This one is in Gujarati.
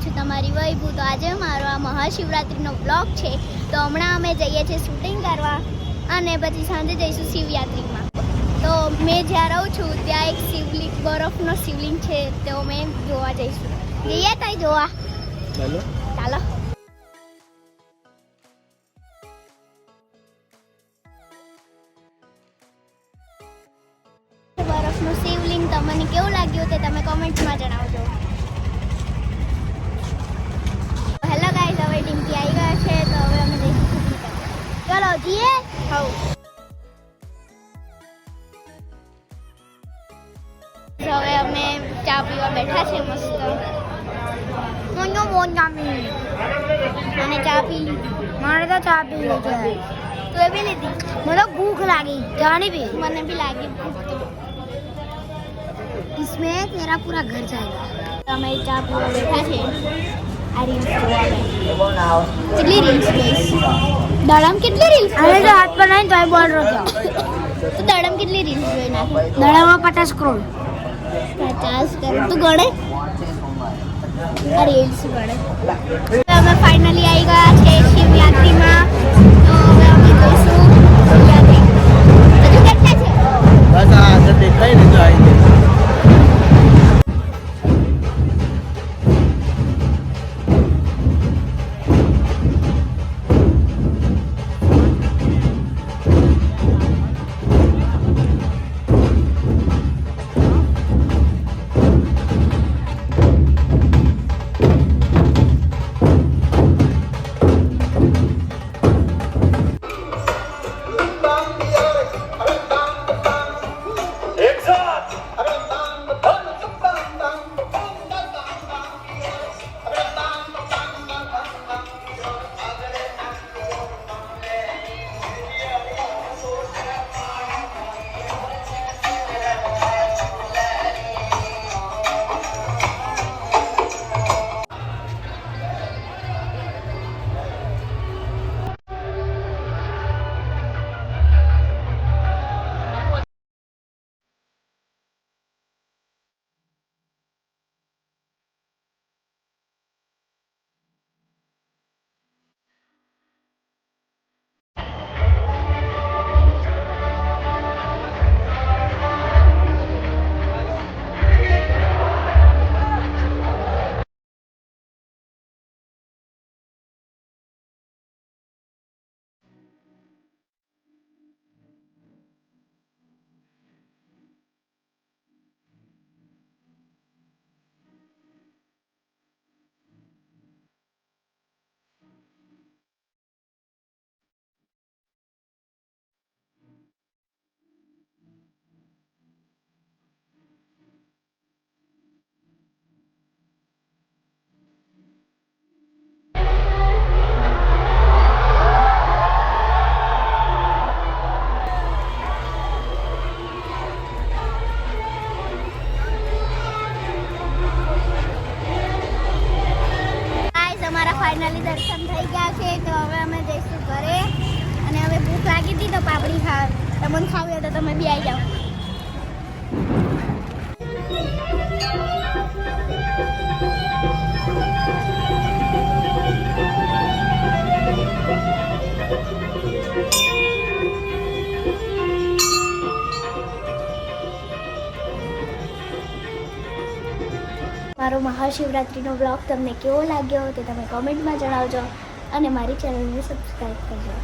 છું તમારી વૈભુ. તો આજે મારો આ મહાશિવરાત્રિનો બ્લોગ છે. તો હમણાં અમે જઈએ છીએ શૂટિંગ કરવા અને પછી સાંજે જઈશું શિવયાત્રીમાં. તો મેં જ્યાં રહું છું ત્યાં એક શિવલિંગ, બરફનો શિવલિંગ છે, તો મેં જોવા જઈશું. જઈએ ત્યાં જોવા. ચાલો. બરફનું શિવલિંગ તમને કેવું લાગ્યું તે તમે કોમેન્ટમાં જણાવજો. હેલો ગાઈસ, હવે ડિમ્પી આવી ગયા છે, તો હવે અમે જઈશું. ચલો જઈએ. હવે અમે ચા પીવા બેઠા છે મસ્ત. અને ચા પી લીધી. મારે તો ચા પી લીધી. તું એ પી લીધી? મને ભૂખ લાગી, જાनी भी મને બી લાગી ભૂખ તો. इसमें तेरा पूरा घर जाएगा. અમે ચા પીવા બેઠા છે. આ રીલ્સ જોવા કેટલી રીલ્સ ગઈશ? દડમ કેટલી રીલ્સ? अरे जो हाथ पर नहीं तो बोल रहे हो તો દડમ કેટલી રીલ્સ જોઈ નાખી? दड़ा में 50 करोड़. 50 કરોડ. તું ગણે? આ રીલ્સ ગણે. અમે ફાઇનલી આવી ગયા છે શિવયાત્રીમાં. તો હવે અમે જઈશું શિવયાત્રી. હજુ કેટલા છે? બસ આ આગળ દેખાય ને તો આવી જાય. ફાઇનલી દર્શન થઈ ગયા છે. તો હવે અમે જઈશું ઘરે. અને હવે ભૂખ લાગી હતી તો પાપડી તમને ખાવી હોય તો તમે બી આવી જાઓ. મારો મહાશિવરાત્રિનો બ્લોગ તમને કેવો લાગ્યો તે તમે કોમેન્ટમાં જણાવજો અને મારી ચેનલને સબસ્ક્રાઈબ કરજો.